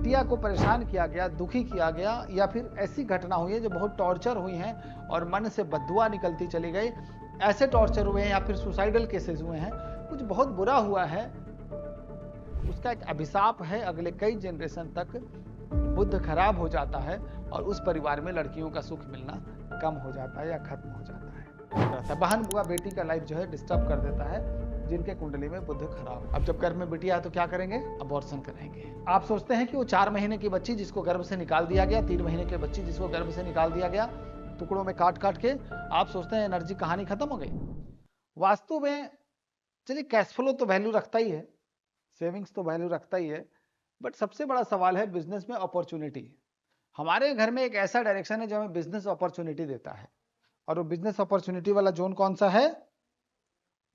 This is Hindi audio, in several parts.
बिटिया को परेशान किया गया, दुखी किया गया, या फिर ऐसी घटना हुई है जो बहुत टॉर्चर हुई हैं और मन से बददुआ निकलती चली गई, ऐसे टॉर्चर हुए हैं या फिर सुसाइडल केसेस हुए हैं, कुछ बहुत बुरा हुआ है, उसका एक अभिशाप है, अगले कई जनरेशन तक बुद्ध खराब हो जाता है और उस परिवार में लड़कियों का सुख मिलना कम हो जाता है या खत्म हो जाता है। बहन बुआ बेटी का लाइफ जो है डिस्टर्ब कर देता है, जिनके कुंडली में बुध खराब। अब जब गर्भ में बिटिया है तो क्या करेंगे? अबॉर्शन करेंगे। आप सोचते हैं कि वो 4 महीने की बच्ची जिसको गर्भ से निकाल दिया गया, 3 महीने की बच्ची जिसको गर्भ से निकाल दिया गया, टुकड़ों में काट काट के, आप सोचते हैं एनर्जी कहानी खत्म हो गई? वास्तु में चलिए कैश फ्लो तो वैल्यू रखता ही है, सेविंग्स तो वैल्यू रखता ही है, बट सबसे बड़ा सवाल है बिजनेस में अपॉर्चुनिटी। हमारे घर में एक ऐसा डायरेक्शन है जो हमें बिजनेस अपॉर्चुनिटी देता है, और वो बिजनेस अपॉर्चुनिटी वाला जोन कौन सा है?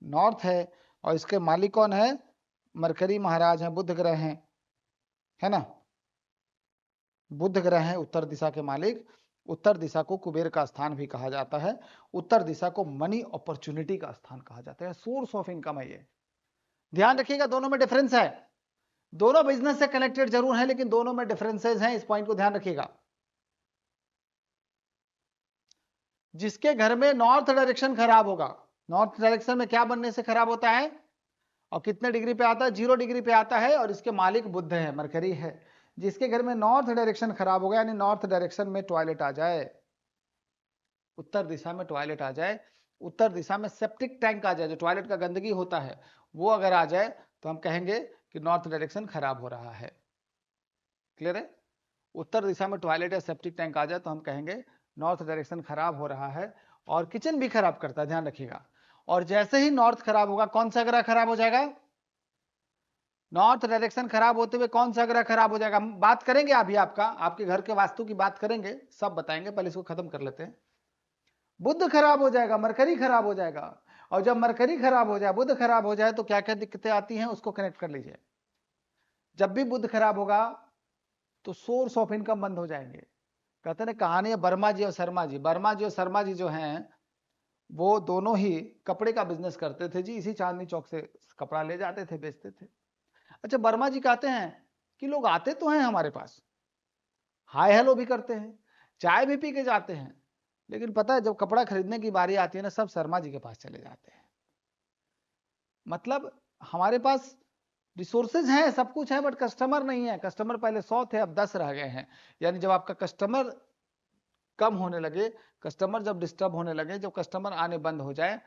नॉर्थ है। और इसके मालिक कौन है? मरकरी महाराज हैं, बुध ग्रह हैं, है ना? बुध ग्रह हैं उत्तर दिशा के मालिक। उत्तर दिशा को कुबेर का स्थान भी कहा जाता है, उत्तर दिशा को मनी अपॉर्चुनिटी का स्थान कहा जाता है, सोर्स ऑफ इनकम है ये। ध्यान रखिएगा, दोनों में डिफरेंस है, दोनों बिजनेस से कनेक्टेड जरूर है लेकिन दोनों में डिफरेंसेस हैं, इस पॉइंट को ध्यान रखिएगा। जिसके घर में नॉर्थ डायरेक्शन खराब होगा, नॉर्थ डायरेक्शन में क्या बनने से खराब होता है और कितने डिग्री पे आता है? 0 डिग्री पे आता है, और इसके मालिक बुध है, मरकरी है। जिसके घर में नॉर्थ डायरेक्शन खराब हो गया, यानी नॉर्थ डायरेक्शन में टॉयलेट आ जाए, उत्तर दिशा में टॉयलेट आ जाए, उत्तर दिशा में सेप्टिक टैंक आ जाए, जो टॉयलेट का गंदगी होता है वो अगर आ जाए, तो हम कहेंगे कि नॉर्थ डायरेक्शन खराब हो रहा है। क्लियर है? उत्तर दिशा में टॉयलेट या सेप्टिक टैंक आ जाए तो हम कहेंगे नॉर्थ डायरेक्शन खराब हो रहा है, और किचन भी खराब करता है, ध्यान रखिएगा। और जैसे ही नॉर्थ खराब होगा, कौन सा ग्रह खराब हो जाएगा? नॉर्थ डायरेक्शन खराब होते हुए कौन सा ग्रह खराब हो जाएगा? हम बात करेंगे अभी, आपके घर के वास्तु की बात करेंगे, सब बताएंगे, पहले इसको खत्म कर लेते हैं। बुध खराब हो जाएगा, मरकरी खराब हो जाएगा, और जब मरकरी खराब हो जाए, बुध खराब हो जाए, तो क्या क्या दिक्कतें आती हैं उसको कनेक्ट कर लीजिए। जब भी बुध खराब होगा तो सोर्स ऑफ इनकम बंद हो जाएंगे। कहते हैं कहानी है वर्मा जी और शर्मा जी। वर्मा जी और शर्मा जी जो हैं वो दोनों ही कपड़े का बिजनेस करते थे जी, इसी चांदनी चौक से कपड़ा ले जाते थे, बेचते थे। अच्छा, वर्मा जी कहते हैं कि लोग आते तो हैं हमारे पास, हाय हेलो भी करते हैं, चाय भी पी के जाते हैं, लेकिन पता है जब कपड़ा खरीदने की बारी आती है ना, सब शर्मा जी के पास चले जाते हैं। मतलब हमारे पास रिसोर्सेज हैं, सब कुछ है, बट कस्टमर नहीं है। कस्टमर पहले 100 थे, अब 10 रह गए हैं। यानी जब आपका कस्टमर कम होने लगे, कस्टमर जब डिस्टर्ब होने लगे, जब कस्टमर आने बंद हो जाए,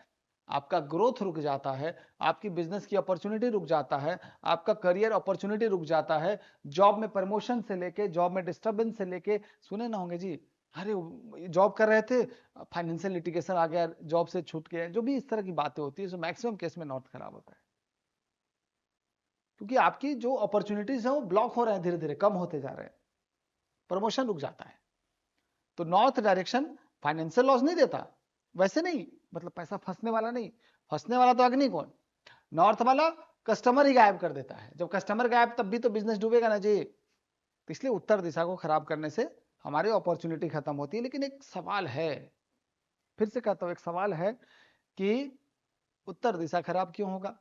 आपका ग्रोथ रुक जाता है, आपकी बिजनेस की अपॉर्चुनिटी रुक जाता है, आपका करियर अपॉर्चुनिटी रुक जाता है, जॉब में प्रमोशन से लेके, जॉब में डिस्टर्बेंस से लेके, सुने ना होंगे जी, अरे जॉब कर रहे थे, फाइनेंशियल लिटिगेशन आ गया, जॉब से छूट गए, जो भी इस तरह की बातें होती है, मैक्सिमम केस में नॉर्थ खराब होता है, क्योंकि आपकी जो अपॉर्चुनिटीज है वो ब्लॉक हो रहे हैं, धीरे धीरे कम होते जा रहे हैं, प्रमोशन रुक जाता है। तो नॉर्थ डायरेक्शन फाइनेंशियल लॉस नहीं देता, वैसे नहीं, मतलब पैसा फंसने वाला नहीं, फंसने वाला तो अग्निकोण, नॉर्थ वाला कस्टमर ही गायब कर देता है। जब कस्टमर गायब तब भी तो बिजनेस डूबेगा ना जी। तो इसलिए उत्तर दिशा को खराब करने से हमारी अपॉर्चुनिटी खत्म होती है। लेकिन एक सवाल है, फिर से कहता हूं, एक सवाल है कि उत्तर दिशा खराब क्यों होगा?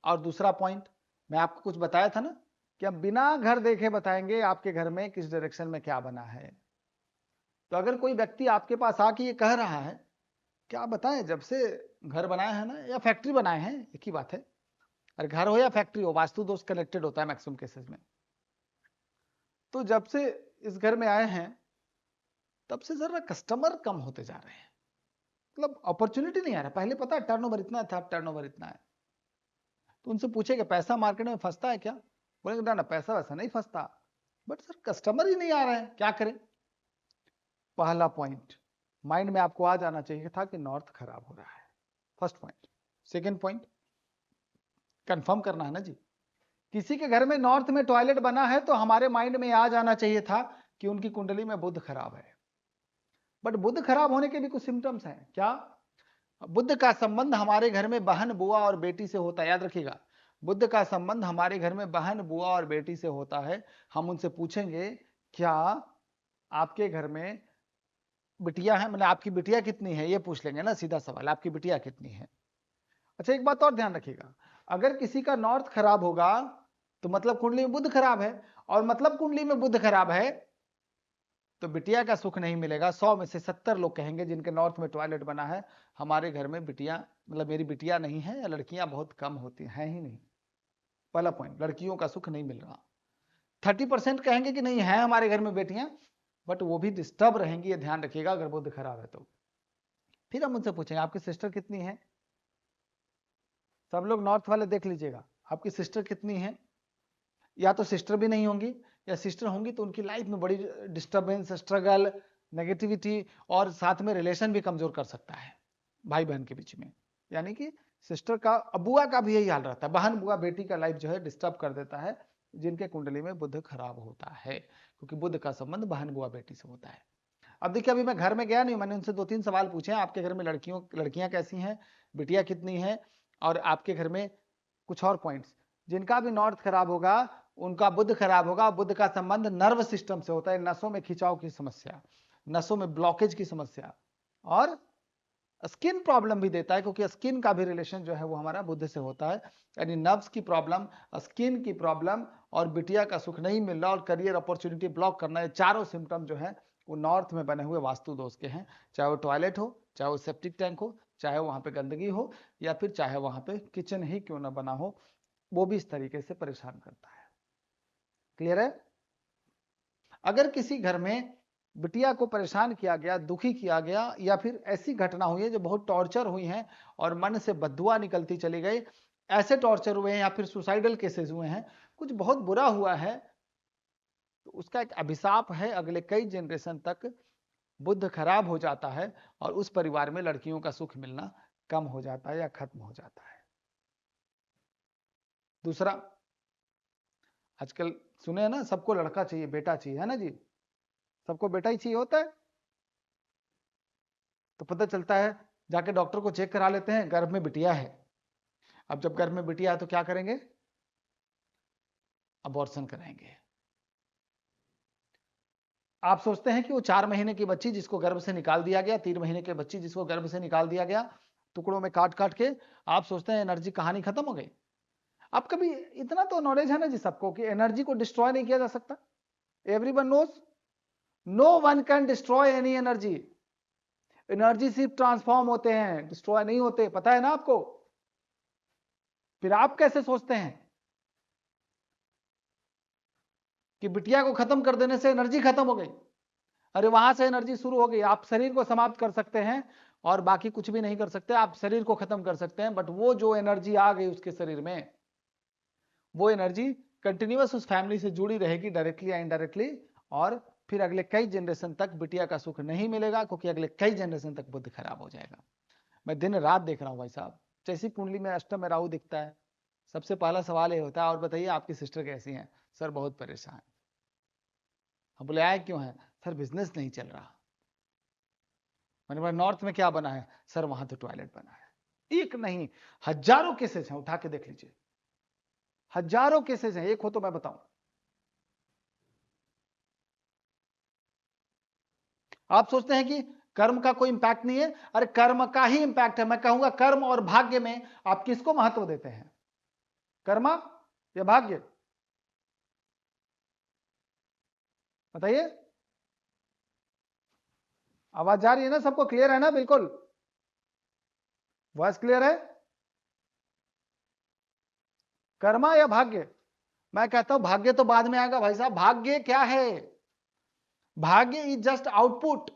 और दूसरा पॉइंट, मैं आपको कुछ बताया था ना कि हम बिना घर देखे बताएंगे आपके घर में किस डायरेक्शन में क्या बना है। तो अगर कोई व्यक्ति आपके पास आके ये कह रहा है, क्या बताएं, जब से घर बनाए हैं ना, या फैक्ट्री बनाए हैं, एक ही बात है, अरे घर हो या फैक्ट्री हो, वास्तु दोष कनेक्टेड होता है मैक्सिमम केसेस में। तो जब से इस घर में आए हैं तब से जरा कस्टमर कम होते जा रहे हैं, मतलब अपॉर्चुनिटी नहीं आ रहा। पहले पता है टर्नओवर इतना था, अब टर्नओवर इतना है। तो उनसे पूछेगा पैसा मार्केट में फंसता है क्या? बोलेंगे ना ना, पैसा वैसा नहीं फंसता, बट सर कस्टमर ही नहीं आ रहे हैं, क्या करें? पहला पॉइंट माइंड में आपको आ जाना चाहिए था कि नॉर्थ खराब हो रहा है, first point. Second point, confirm करना है ना जी, किसी के घर में नॉर्थ में टॉयलेट बना है तो हमारे माइंड में आ जाना चाहिए था कि उनकी कुंडली में बुध खराब है। बट बुध खराब होने के भी कुछ सिम्टम्स हैं। क्या? बुध का संबंध हमारे घर में बहन बुआ और बेटी से होता है, याद रखिएगा, बुध का संबंध हमारे घर में बहन बुआ और बेटी से होता है। हम उनसे पूछेंगे क्या आपके घर में बिटिया है, मतलब आपकी बिटिया कितनी है, ये पूछ लेंगे ना, सीधा सवाल, आपकी बिटिया कितनी है। अच्छा, एक बात और ध्यान रखिएगा, अगर किसी का नॉर्थ खराब होगा तो मतलब कुंडली में बुध खराब है, और मतलब कुंडली में बुध खराब है तो बिटिया का सुख नहीं मिलेगा। 100 में से 70 लोग कहेंगे जिनके नॉर्थ में टॉयलेट बना है, हमारे घर में बिटिया, मतलब मेरी बिटिया नहीं है, या लड़कियां बहुत कम होती हैं ही नहीं। पहला पॉइंट, लड़कियों का सुख नहीं मिल रहा। 30% कहेंगे कि नहीं है हमारे घर में बेटियां, बट वो भी डिस्टर्ब रहेंगी, ये ध्यान रखिएगा अगर बुध खराब है तो। फिर हम उनसे पूछेंगे आपकी सिस्टर कितनी है, सब लोग नॉर्थ वाले देख लीजिएगा, आपकी सिस्टर कितनी है। या तो सिस्टर भी नहीं होंगी, या सिस्टर होंगी तो उनकी लाइफ में बड़ी डिस्टर्बेंस, स्ट्रगल, नेगेटिविटी, और साथ में रिलेशन भी कमजोर कर सकता है भाई बहन के बीच में। यानी कि सिस्टर का, बुआ का भी यही हाल रहता है, बहन बुआ बेटी का लाइफ जो है डिस्टर्ब कर देता है जिनके कुंडली में बुध खराब होता है, क्योंकि बुध का संबंध बहन बुआ बेटी से होता है। अब देखिए, अभी मैं घर में गया नहीं, मैंने उनसे 2-3 सवाल पूछे, आपके घर में लड़कियां कैसी हैं, बिटिया कितनी है, और आपके घर में कुछ और पॉइंट्स। जिनका भी नॉर्थ खराब होगा उनका बुध खराब होगा। बुध का संबंध नर्व सिस्टम से होता है, नसों में खिंचाव की समस्या, नसों में ब्लॉकेज की समस्या, और स्किन प्रॉब्लम भी देता है, क्योंकि स्किन का भी रिलेशन जो है वो हमारा बुध से होता है। यानी नर्व्स की प्रॉब्लम, स्किन की प्रॉब्लम, और बिटिया का सुख नहीं मिल रहा, और करियर अपॉर्चुनिटी ब्लॉक करना, ये चारों सिम्टम जो है वो नॉर्थ में बने हुए वास्तु दोष के हैं। चाहे वो टॉयलेट हो, चाहे वो सेप्टिक टैंक हो, चाहे वहां पे गंदगी हो, या फिर चाहे वहां पे किचन ही क्यों ना बना हो, वो भी इस तरीके से परेशान करता है। क्लियर है? अगर किसी घर में बिटिया को परेशान किया गया, दुखी किया गया, या फिर ऐसी घटना हुई है जो बहुत टॉर्चर हुई है और मन से बददुआ निकलती चली गई, ऐसे टॉर्चर हुए हैं या फिर सुसाइडल केसेस हुए हैं, कुछ बहुत बुरा हुआ है, तो उसका एक अभिशाप है, अगले कई जनरेशन तक बुध खराब हो जाता है और उस परिवार में लड़कियों का सुख मिलना कम हो जाता है या खत्म हो जाता है। दूसरा, आजकल सुने हैं ना, सबको लड़का चाहिए, बेटा चाहिए, है ना जी, सबको बेटा ही चाहिए होता है। तो पता चलता है, जाके डॉक्टर को चेक करा लेते हैं, गर्भ में बिटिया है। अब जब गर्भ में बिटिया है तो क्या करेंगे? अबॉर्शन कराएंगे। आप सोचते हैं कि वो 4 महीने की बच्ची जिसको गर्भ से निकाल दिया गया, 3 महीने की बच्ची जिसको गर्भ से निकाल दिया गया टुकड़ों में काट काट के, आप सोचते हैं एनर्जी कहानी खत्म हो गई? आप कभी, इतना तो नॉलेज है ना जी सबको कि एनर्जी को डिस्ट्रॉय नहीं किया जा सकता। Everyone knows, no one can destroy any energy. Energy सिर्फ ट्रांसफॉर्म होते हैं, डिस्ट्रॉय नहीं होते, पता है ना आपको? फिर आप कैसे सोचते हैं कि बिटिया को खत्म कर देने से एनर्जी खत्म हो गई? अरे वहां से एनर्जी शुरू हो गई। आप शरीर को समाप्त कर सकते हैं और बाकी कुछ भी नहीं कर सकते, आप शरीर को खत्म कर सकते हैं, बट वो जो एनर्जी आ गई उसके शरीर में, वो एनर्जी कंटिन्यूअस उस फैमिली से जुड़ी रहेगी, डायरेक्टली या इनडायरेक्टली, और फिर अगले कई जनरेशन तक बिटिया का सुख नहीं मिलेगा, क्योंकि अगले कई जनरेशन तक बुद्ध खराब हो जाएगा। मैं दिन रात देख रहा हूं भाई साहब, जैसी कुंडली में अष्टम में राहु दिखता है, सबसे पहला सवाल ये होता है, और बताइए आपकी सिस्टर कैसी हैं? सर बहुत परेशान। हम बोले आए क्यों है? सर बिजनेस नहीं चल रहा। मैंने बोला नॉर्थ में क्या बना है? सर वहां तो टॉयलेट बना है। एक नहीं, हजारों केसेस हैं, उठा के देख लीजिए, हजारों केसेस हैं, एक हो तो मैं बताऊं। आप सोचते हैं कि कर्म का कोई इंपैक्ट नहीं है? अरे कर्म का ही इंपैक्ट है। मैं कहूंगा कर्म और भाग्य में आप किसको महत्व देते हैं, कर्म या भाग्य? बताइए। आवाज जा रही है ना सबको? क्लियर है ना? बिल्कुल वॉइस क्लियर है? कर्मा या भाग्य? मैं कहता हूं भाग्य तो बाद में आएगा भाई साहब। भाग्य क्या है? भाग्य इज जस्ट आउटपुट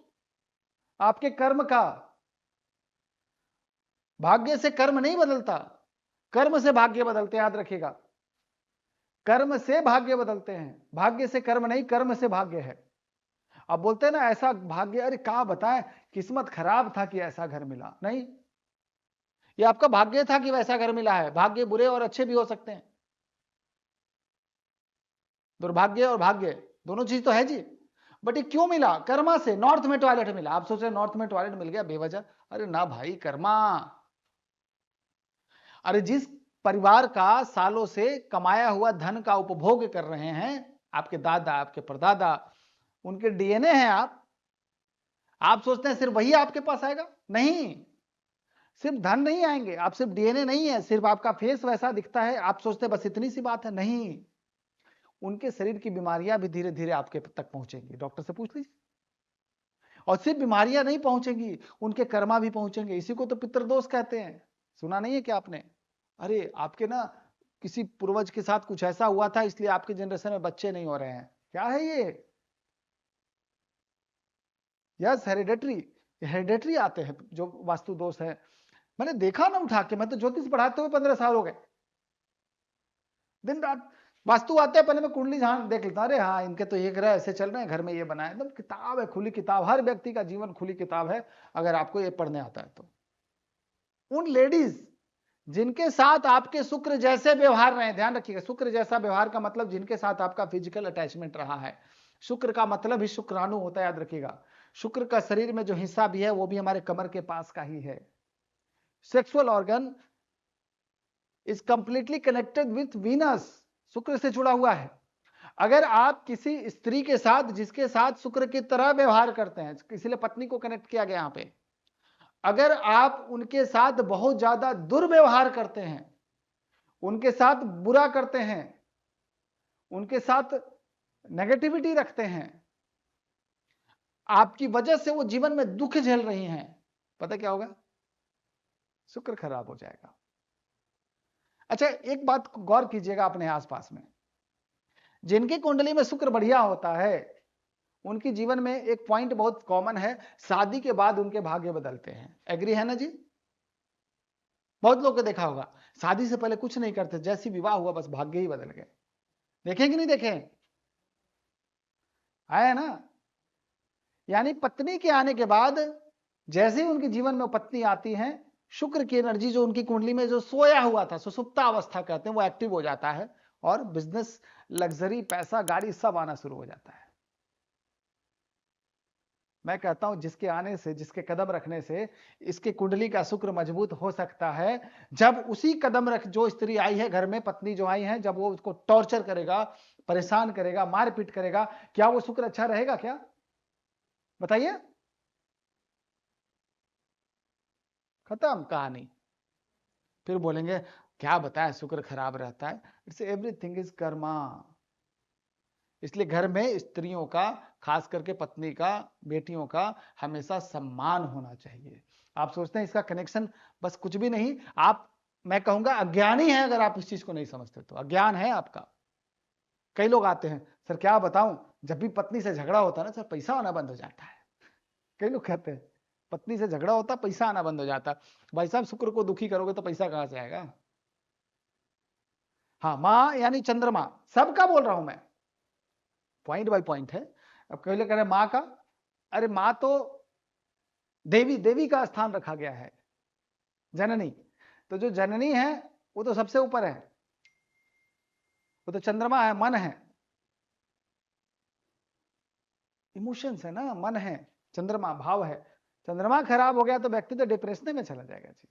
आपके कर्म का। भाग्य से कर्म नहीं बदलता, कर्म से भाग्य बदलते, याद रखिएगा। कर्म से भाग्य बदलते हैं, भाग्य से कर्म नहीं, कर्म से भाग्य है। अब बोलते हैं ना ऐसा भाग्य, अरे क्या बताएं, किस्मत खराब था कि ऐसा घर मिला। नहीं, ये आपका भाग्य था कि वैसा घर मिला है। भाग्य बुरे और अच्छे भी हो सकते हैं, दुर्भाग्य और भाग्य दोनों चीज तो है जी। बट ये क्यों मिला? कर्मा से। नॉर्थ में टॉयलेट मिला, आप सोच रहे नॉर्थ में टॉयलेट मिल गया बेवजह? अरे ना भाई, कर्मा। अरे जिस परिवार का सालों से कमाया हुआ धन का उपभोग कर रहे हैं आपके दादा, आपके परदादा, उनके डीएनए हैं आप सोचते हैं सिर्फ वही आपके पास आएगा? नहीं, सिर्फ धन नहीं आएंगे, आप सिर्फ डीएनए नहीं है, सिर्फ आपका फेस वैसा दिखता है, आप सोचते बस इतनी सी बात है। नहीं, उनके शरीर की बीमारियां भी धीरे धीरे आपके तक पहुंचेंगी। डॉक्टर से पूछ लीजिए। और सिर्फ बीमारियां नहीं पहुंचेंगी, उनके कर्मा भी पहुंचेंगे। इसी को तो पितृदोष कहते हैं। सुना नहीं है क्या आपने? अरे आपके ना किसी पूर्वज के साथ कुछ ऐसा हुआ था, इसलिए आपके जनरेशन में बच्चे नहीं हो रहे हैं। क्या है ये? Yes, hereditary. हेरिडेटरी आते हैं जो वास्तु दोष है। मैंने देखा ना उठा के, मैं तो ज्योतिष पढ़ाते हुए 15 साल हो गए। दिन रात वास्तु आते हैं, पहले मैं कुंडली जहां देख लेता, अरे हाँ इनके तो ये ग्रह ऐसे चल रहे हैं, घर में ये बना है। एकदम किताब है, खुली किताब। हर व्यक्ति का जीवन खुली किताब है, अगर आपको ये पढ़ने आता है तो। उन लेडीज जिनके साथ आपके शुक्र जैसे व्यवहार रहे, ध्यान रखिएगा, शुक्र जैसा व्यवहार का मतलब जिनके साथ आपका फिजिकल अटैचमेंट रहा है। शुक्र का मतलब ही शुक्राणु होता है, याद रखिएगा। शुक्र का शरीर में जो हिस्सा भी है वो भी हमारे कमर के पास का ही है। Sexual organ is completely connected with Venus, शुक्र से जुड़ा हुआ है। अगर आप किसी स्त्री के साथ जिसके साथ शुक्र की तरह व्यवहार करते हैं, इसलिए पत्नी को कनेक्ट किया गया यहां पे, अगर आप उनके साथ बहुत ज्यादा दुर्व्यवहार करते हैं, उनके साथ बुरा करते हैं, उनके साथ नेगेटिविटी रखते हैं, आपकी वजह से वो जीवन में दुख झेल रही हैं, पता क्या होगा? शुक्र खराब हो जाएगा। अच्छा, एक बात गौर कीजिएगा अपने आसपास में, जिनकी कुंडली में शुक्र बढ़िया होता है उनके जीवन में एक पॉइंट बहुत कॉमन है, शादी के बाद उनके भाग्य बदलते हैं। एग्री है ना जी? बहुत लोग को देखा होगा, शादी से पहले कुछ नहीं करते, जैसी विवाह हुआ बस भाग्य ही बदल गए। देखें कि नहीं देखें? आया ना? यानी पत्नी के आने के बाद जैसे ही उनके जीवन में पत्नी आती है, शुक्र की एनर्जी जो उनकी कुंडली में जो सोया हुआ था, सुसुप्ता अवस्था कहते हैं, वो एक्टिव हो जाता है और बिजनेस, लग्जरी, पैसा, गाड़ी सब आना शुरू हो जाता है। मैं कहता हूं जिसके आने से, जिसके कदम रखने से इसके कुंडली का शुक्र मजबूत हो सकता है, जब उसी कदम रख जो स्त्री आई है घर में, पत्नी जो आई है, जब वो उसको टॉर्चर करेगा, परेशान करेगा, मारपीट करेगा, क्या वो शुक्र अच्छा रहेगा क्या? बताइए। खत्म कहानी। फिर बोलेंगे क्या बताया शुक्र खराब रहता है। It's everything is Karma. इसलिए घर में स्त्रियों का, खास करके पत्नी का, बेटियों का हमेशा सम्मान होना चाहिए। आप सोचते हैं इसका कनेक्शन बस कुछ भी नहीं, आप, मैं कहूंगा अज्ञानी है अगर आप इस चीज को नहीं समझते तो, अज्ञान है आपका। कई लोग आते हैं, सर क्या बताऊं, जब भी पत्नी से झगड़ा होता है ना सर, पैसा आना बंद हो जाता है। कई लोग कहते हैं पत्नी से झगड़ा होता, पैसा आना बंद हो जाता। भाई साहब, शुक्र को दुखी करोगे तो पैसा कहां से आएगा? हाँ, माँ यानी चंद्रमा, सबका बोल रहा हूं मैं, पॉइंट बाय पॉइंट है। अब कई लोग कह रहे हैं माँ का, अरे माँ तो देवी, देवी का स्थान रखा गया है, जननी। तो जो जननी है वो तो सबसे ऊपर है, वो तो चंद्रमा है, मन है, इमोशंस है ना, मन है, चंद्रमा भाव है। चंद्रमा खराब हो गया तो व्यक्ति तो डिप्रेशन में चला जाएगा जी।